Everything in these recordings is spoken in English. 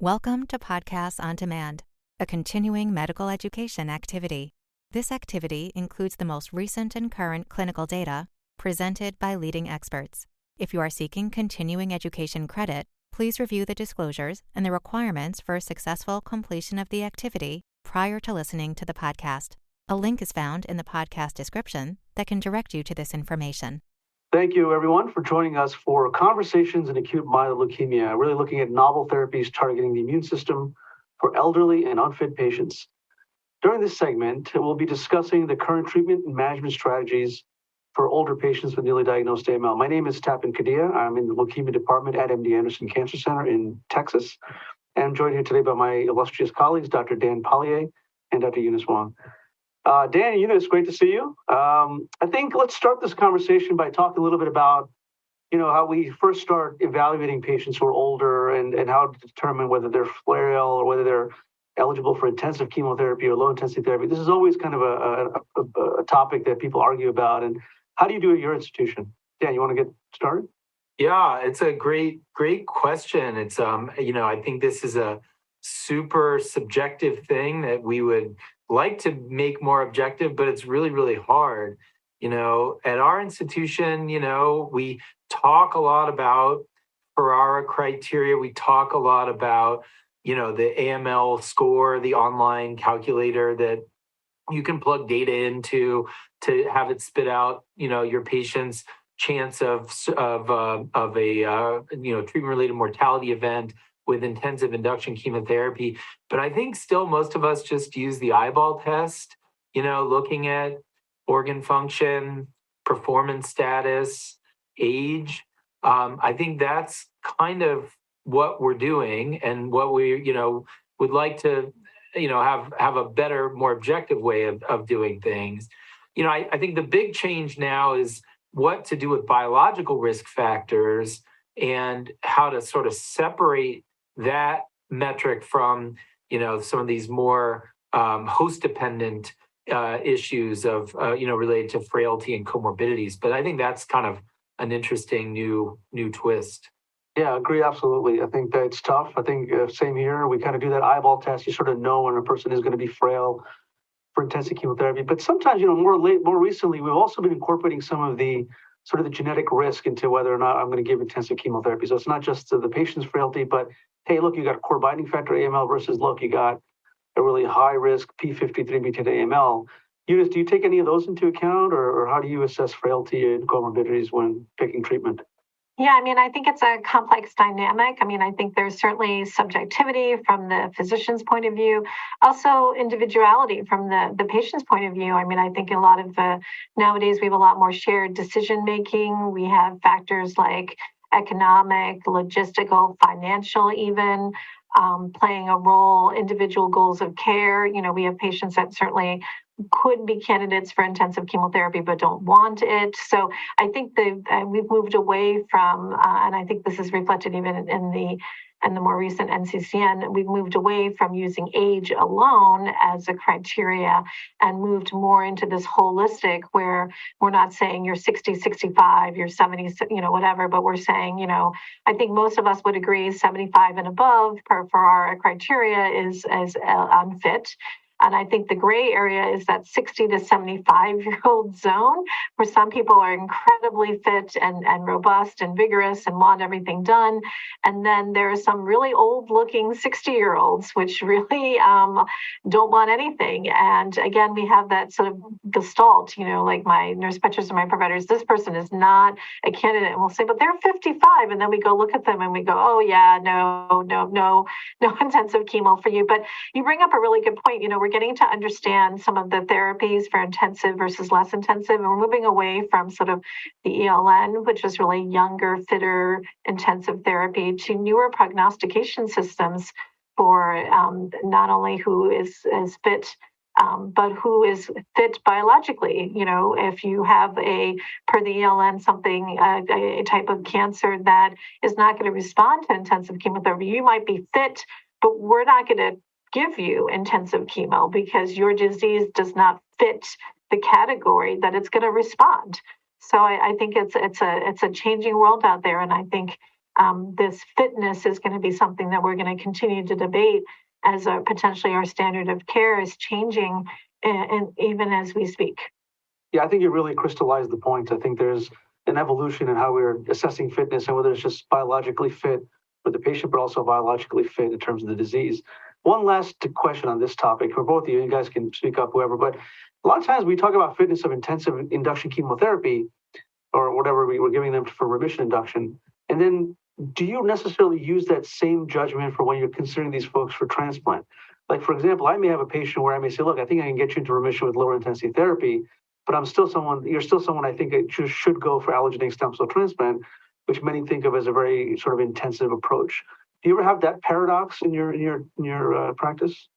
Welcome to Podcasts on Demand, a continuing medical education activity. This activity includes the most recent and current clinical data presented by leading experts. If you are seeking continuing education credit, please review the disclosures and the requirements for successful completion of the activity prior to listening to the podcast. A link is found in the podcast description that can direct you to this information. Thank you, everyone, for joining us for Conversations in Acute Myeloid Leukemia, really looking at novel therapies targeting the immune system for elderly and unfit patients. During this segment, we'll be discussing the current treatment and management strategies for older patients with newly diagnosed AML. My name is Tapan Kadia. I'm in the Leukemia Department at MD Anderson Cancer Center in Texas. And I'm joined here today by my illustrious colleagues, Dr. Dan Pollyea and Dr. Eunice Wang. Dan and Eunice, great to see you. I think let's start this conversation by talking a little bit about, how we first start evaluating patients who are older and how to determine whether they're frail or whether they're eligible for intensive chemotherapy or low intensity therapy. This is always kind of a topic that people argue about. And how do you do it at your institution? Dan, you want to get started? Yeah, it's a great question. It's, I think this is a super subjective thing that we would like to make more objective, but it's really, really hard. At our institution, we talk a lot about Ferrara criteria. We talk a lot about, the AML score, the online calculator that you can plug data into to have it spit out, your patient's chance of a treatment-related mortality event with intensive induction chemotherapy. But I think still most of us just use the eyeball test, looking at organ function, performance status, age. I think that's kind of what we're doing and what we, would like to, have a better, more objective way of doing things. I think the big change now is what to do with biological risk factors and how to sort of separate that metric from, some of these more host-dependent issues of, related to frailty and comorbidities. But I think that's kind of an interesting new twist. Yeah, I agree. Absolutely. I think that's tough. I think same here. We kind of do that eyeball test. You sort of know when a person is going to be frail for intensive chemotherapy. But sometimes, more recently, we've also been incorporating some of the sort of the genetic risk into whether or not I'm going to give intensive chemotherapy. So it's not just the patient's frailty, but hey, look, you got a core binding factor AML versus look, you got a really high risk P53 mutated AML. Eunice, do you take any of those into account, or how do you assess frailty and comorbidities when picking treatment? Yeah, I think it's a complex dynamic. I think there's certainly subjectivity from the physician's point of view, also individuality from the patient's point of view. I think a lot of nowadays we have a lot more shared decision making. We have factors like economic, logistical, financial even, playing a role, individual goals of care. We have patients that certainly could be candidates for intensive chemotherapy but don't want it. So I think we've moved away from, and I think this is reflected even in the more recent NCCN, we've moved away from using age alone as a criteria and moved more into this holistic where we're not saying you're 60, 65, you're 70, whatever, but we're saying, I think most of us would agree 75 and above for our criteria is unfit. And I think the gray area is that 60 to 75-year-old zone where some people are incredibly fit and robust and vigorous and want everything done. And then there are some really old-looking 60-year-olds which really don't want anything. And again, we have that sort of gestalt, like my nurse practitioners and my providers, this person is not a candidate. And we'll say, but they're 55. And then we go look at them and we go, oh, yeah, no intensive chemo for you. But you bring up a really good point. We're getting to understand some of the therapies for intensive versus less intensive. And we're moving away from sort of the ELN, which is really younger, fitter, intensive therapy, to newer prognostication systems for not only who is fit, but who is fit biologically. If you have per the ELN, something, a type of cancer that is not going to respond to intensive chemotherapy, you might be fit, but we're not going to give you intensive chemo because your disease does not fit the category that it's going to respond. So I think it's a changing world out there, and I think this fitness is going to be something that we're going to continue to debate as potentially our standard of care is changing, and even as we speak. Yeah, I think you really crystallized the point. I think there's an evolution in how we're assessing fitness and whether it's just biologically fit for the patient, but also biologically fit in terms of the disease. One last question on this topic for both of you. You guys can speak up, whoever, but a lot of times we talk about fitness of intensive induction chemotherapy or whatever we were giving them for remission induction. And then do you necessarily use that same judgment for when you're considering these folks for transplant? Like, for example, I may have a patient where I may say, look, I think I can get you into remission with lower intensity therapy, but you're still someone I think should go for allogeneic stem cell transplant, which many think of as a very sort of intensive approach. Do you ever have that paradox in your practice?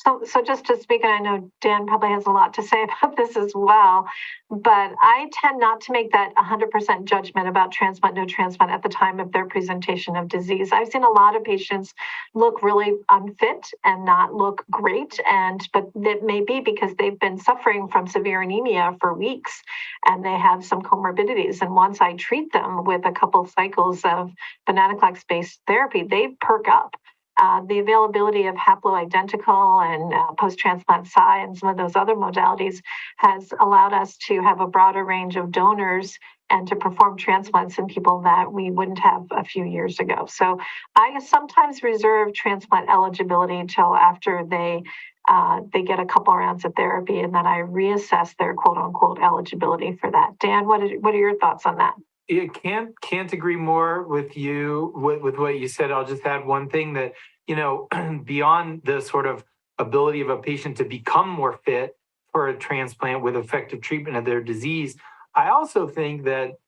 So just to speak, and I know Dan probably has a lot to say about this as well, but I tend not to make that 100% judgment about transplant, no transplant at the time of their presentation of disease. I've seen a lot of patients look really unfit and not look great, but that may be because they've been suffering from severe anemia for weeks and they have some comorbidities. And once I treat them with a couple cycles of venetoclax-based therapy, they perk up. The availability of haploidentical and post-transplant Psi and some of those other modalities has allowed us to have a broader range of donors and to perform transplants in people that we wouldn't have a few years ago. So I sometimes reserve transplant eligibility until after they get a couple rounds of therapy, and then I reassess their quote-unquote eligibility for that. Dan, what are your thoughts on that? Yeah, can't agree more with you with what you said. I'll just add one thing that, beyond the sort of ability of a patient to become more fit for a transplant with effective treatment of their disease, I also think that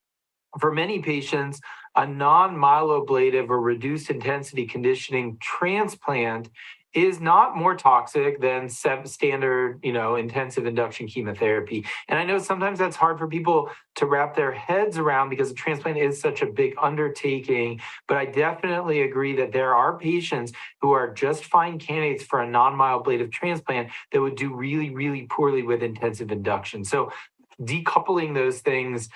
for many patients, a non-myeloablative or reduced intensity conditioning transplant is not more toxic than standard, intensive induction chemotherapy. And I know sometimes that's hard for people to wrap their heads around because a transplant is such a big undertaking. But I definitely agree that there are patients who are just fine candidates for a non-myeloablative transplant that would do really, really poorly with intensive induction. So decoupling those things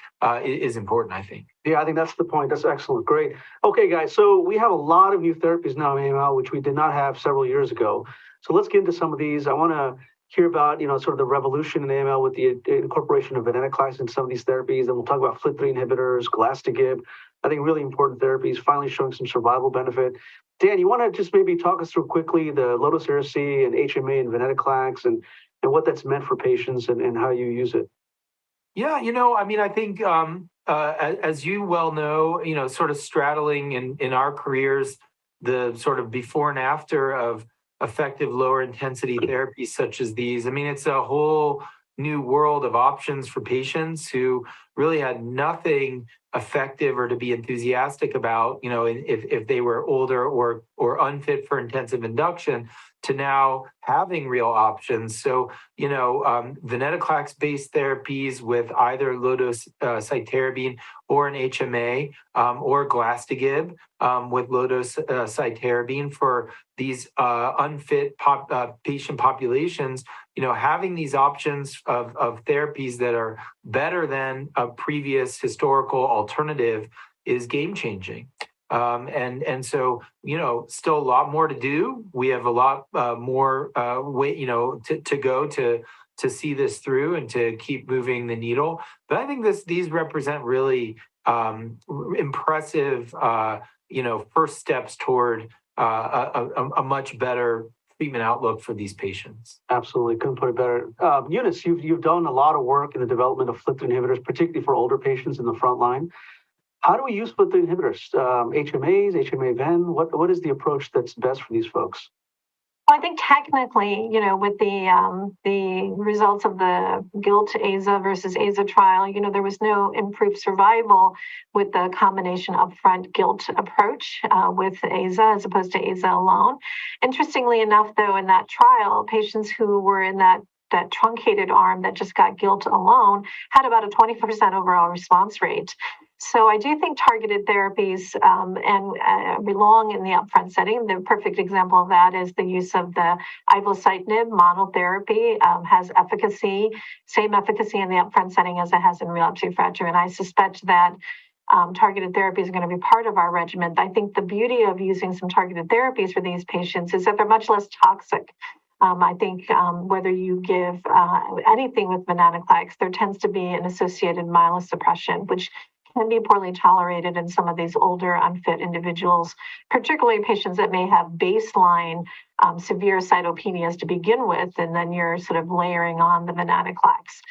is important, I think. Yeah, I think that's the point. That's excellent. Great. Okay, guys. So we have a lot of new therapies now in AML, which we did not have several years ago. So let's get into some of these. I want to hear about, sort of the revolution in AML with the incorporation of venetoclax in some of these therapies. Then we'll talk about FLT3 inhibitors, Glastigib. I think really important therapies, finally showing some survival benefit. Dan, you want to just maybe talk us through quickly the low-dose Ara-C and HMA and venetoclax and what that's meant for patients and how you use it? Yeah, I think as you well know, sort of straddling in our careers, the sort of before and after of effective lower intensity therapies such as these. It's a whole new world of options for patients who really had nothing effective or to be enthusiastic about, if they were older or unfit for intensive induction, to now having real options. So, venetoclax-based therapies with either low-dose cytarabine or an HMA or Glastigib with low-dose cytarabine for these unfit patient populations, having these options of therapies that are better than a previous historical alternative is game-changing. And so, still a lot more to do. We have a lot more way, to go to see this through and to keep moving the needle. But I think these represent really impressive, first steps toward a much better treatment outlook for these patients. Absolutely, couldn't put it better. Eunice, you've done a lot of work in the development of FLT3 inhibitors, particularly for older patients in the front line. How do we use FLT3 inhibitors? HMAs, HMA-VEN? What is the approach that's best for these folks? Well, I think technically, with the results of the GILT-AZA versus AZA trial, there was no improved survival with the combination upfront GILT approach with AZA as opposed to AZA alone. Interestingly enough, though, in that trial, patients who were in that truncated arm that just got GILT alone had about a 20% overall response rate. So I do think targeted therapies belong in the upfront setting. The perfect example of that is the use of the ivosidenib monotherapy has same efficacy in the upfront setting as it has in relapsed refractory. And I suspect that targeted therapies are going to be part of our regimen. I think the beauty of using some targeted therapies for these patients is that they're much less toxic. I think whether you give anything with venetoclax, there tends to be an associated myelosuppression, which can be poorly tolerated in some of these older, unfit individuals, particularly patients that may have baseline severe cytopenias to begin with, and then you're sort of layering on the venetoclax.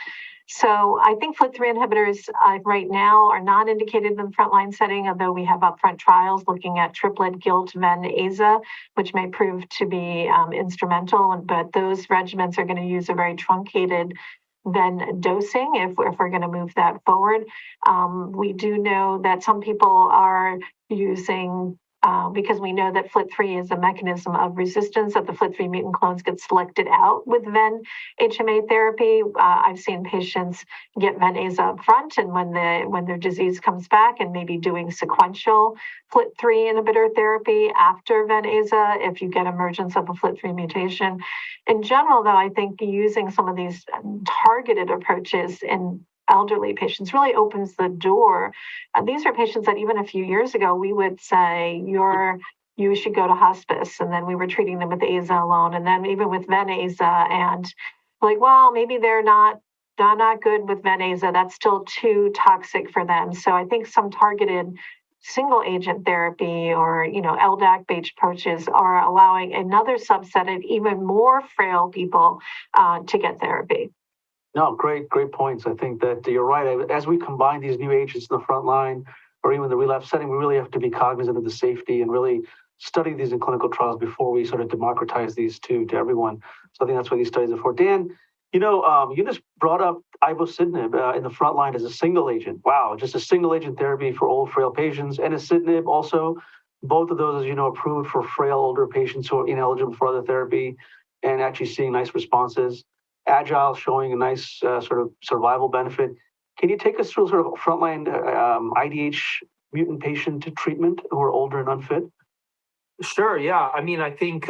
So I think FLT3 inhibitors right now are not indicated in the frontline setting, although we have upfront trials looking at triplet gilt ven aza, which may prove to be instrumental. But those regimens are going to use a very truncated ven dosing if we're going to move that forward. We do know that some people are using because we know that FLT3 is a mechanism of resistance, that the FLT3 mutant clones get selected out with ven HMA therapy. I've seen patients get ven-aza up front, and when their disease comes back, and maybe doing sequential FLT3 inhibitor therapy after ven-aza if you get emergence of a FLT3 mutation. In general, though, I think using some of these targeted approaches in elderly patients really opens the door. These are patients that even a few years ago we would say you should go to hospice, and then we were treating them with aza alone, and then even with ven-aza, and like, well, maybe they're not good with ven-aza. That's still too toxic for them. So I think some targeted single agent therapy or LDAC-based approaches are allowing another subset of even more frail people to get therapy. No, great points. I think that you're right. As we combine these new agents in the front line or even the relapse setting, we really have to be cognizant of the safety and really study these in clinical trials before we sort of democratize these to everyone. So I think that's what these studies are for. Dan, you just brought up ivosidenib in the front line as a single agent. Wow, just a single agent therapy for old, frail patients. And icitinib also, both of those, as you know, approved for frail older patients who are ineligible for other therapy and actually seeing nice responses. Agile showing a nice sort of survival benefit. Can you take us through sort of frontline IDH mutant patient treatment who are older and unfit? Sure. Yeah. I mean, I think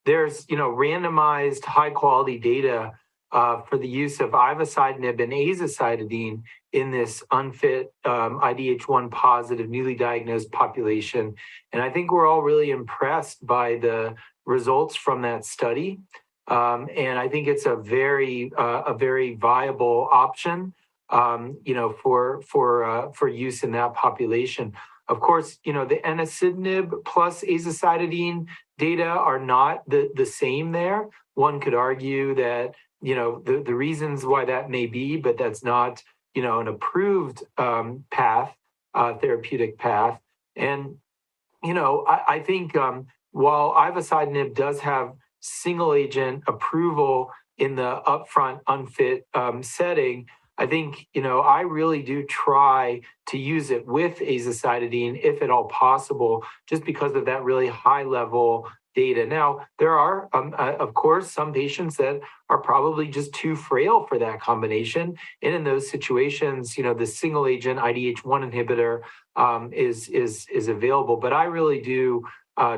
there's randomized high quality data for the use of ivosidenib and azacitidine in this unfit IDH1 positive newly diagnosed population, and I think we're all really impressed by the results from that study. And I think it's a very viable option, for use in that population. Of course, the enasidenib plus azacitidine data are not the same there. One could argue that the reasons why that may be, but that's not an approved therapeutic path. And I think while ivosidenib does have single agent approval in the upfront unfit setting, I think, I really do try to use it with azacitidine if at all possible, just because of that really high level data. Now, there are, of course, some patients that are probably just too frail for that combination. And in those situations, the single agent IDH1 inhibitor is available. But I really do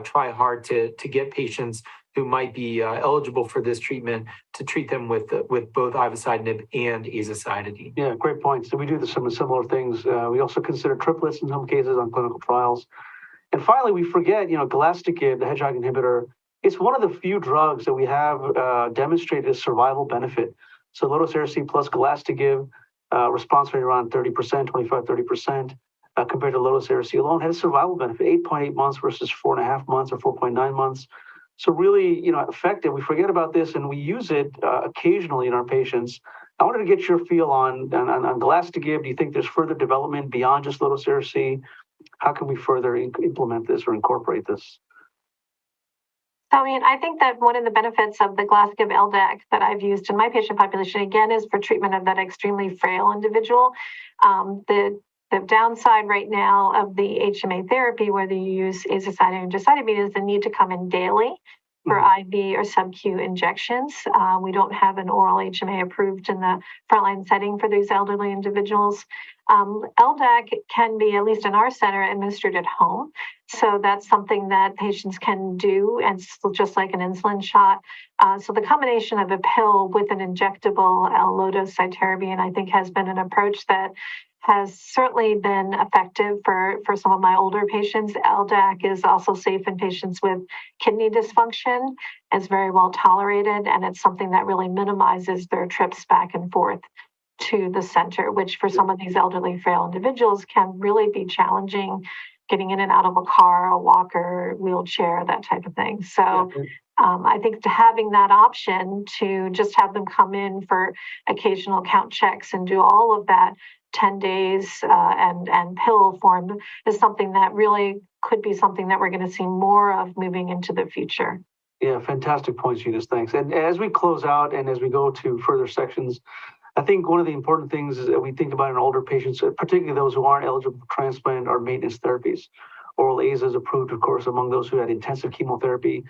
try hard to get patients who might be eligible for this treatment to treat them with both ivosidenib and azacitidine. Yeah, great points. So we do some similar things. We also consider triplets in some cases on clinical trials. And finally, we forget, galastikib, the hedgehog inhibitor, it's one of the few drugs that we have demonstrated a survival benefit. So low-dose Ara-C plus galastikib, response rate around 30%, 25-30%, compared to low-dose Ara-C alone, had a survival benefit, 8.8 months versus 4.5 months or 4.9 months. So really, effective. We forget about this, and we use it occasionally in our patients. I wanted to get your feel on galastikib. Do you think there's further development beyond just low-dose Ara-C? How can we further implement this or incorporate this? I think that one of the benefits of the galastikib LDAC that I've used in my patient population, again, is for treatment of that extremely frail individual. The downside right now of the HMA therapy, whether you use azacitidine or decitabine, is the need to come in daily for IV or sub-Q injections. We don't have an oral HMA approved in the frontline setting for these elderly individuals. LDAC can be, at least in our center, administered at home. So that's something that patients can do, and just like an insulin shot. So the combination of a pill with an injectable low-dose cytarabine, I think, has been an approach that has certainly been effective for some of my older patients. LDAC is also safe in patients with kidney dysfunction. It's very well tolerated, and it's something that really minimizes their trips back and forth to the center, which for some of these elderly, frail individuals can really be challenging, getting in and out of a car, a walker, wheelchair, that type of thing. So I think having that option to just have them come in for occasional count checks and do all of that 10 days and pill form is something that really could be something that we're going to see more of moving into the future. Yeah, fantastic points, Eunice. Thanks. And as we close out and as we go to further sections, I think one of the important things is that we think about in older patients, particularly those who aren't eligible for transplant, or maintenance therapies. Oral AZA is approved, of course, among those who had intensive chemotherapy,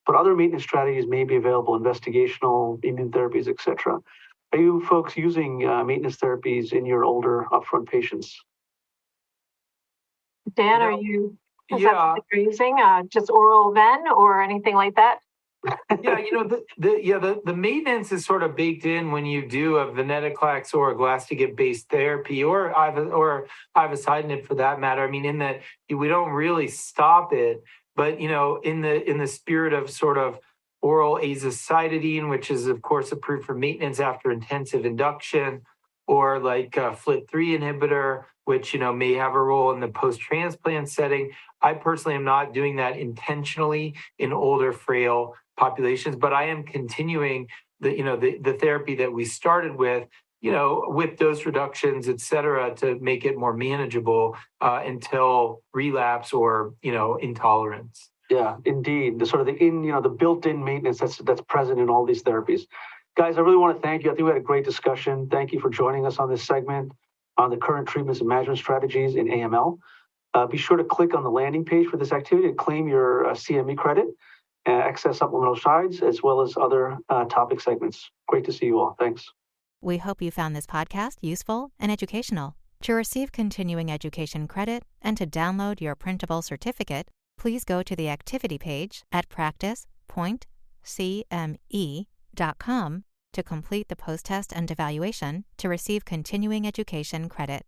but other maintenance strategies may be available, investigational immune therapies, etc. Are you folks using maintenance therapies in your older upfront patients? Dan, is that something you're using? Just oral ven or anything like that? Yeah, the maintenance is sort of baked in when you do a venetoclax or a glastigate-based therapy, or ivosidenib for that matter. I mean, in that we don't really stop it, but in the spirit of sort of oral azacitidine, which is of course approved for maintenance after intensive induction, or like a FLT3 inhibitor, which may have a role in the post-transplant setting. I personally am not doing that intentionally in older, frail populations, but I am continuing the therapy that we started with, with dose reductions, et cetera, to make it more manageable until relapse or intolerance. Yeah, indeed. The built-in maintenance that's present in all these therapies. Guys, I really want to thank you. I think we had a great discussion. Thank you for joining us on this segment on the current treatments and management strategies in AML. Be sure to click on the landing page for this activity to claim your CME credit, access supplemental slides, as well as other topic segments. Great to see you all. Thanks. We hope you found this podcast useful and educational. To receive continuing education credit and to download your printable certificate, please go to the activity page at practice.cme.com to complete the post-test and evaluation to receive continuing education credit.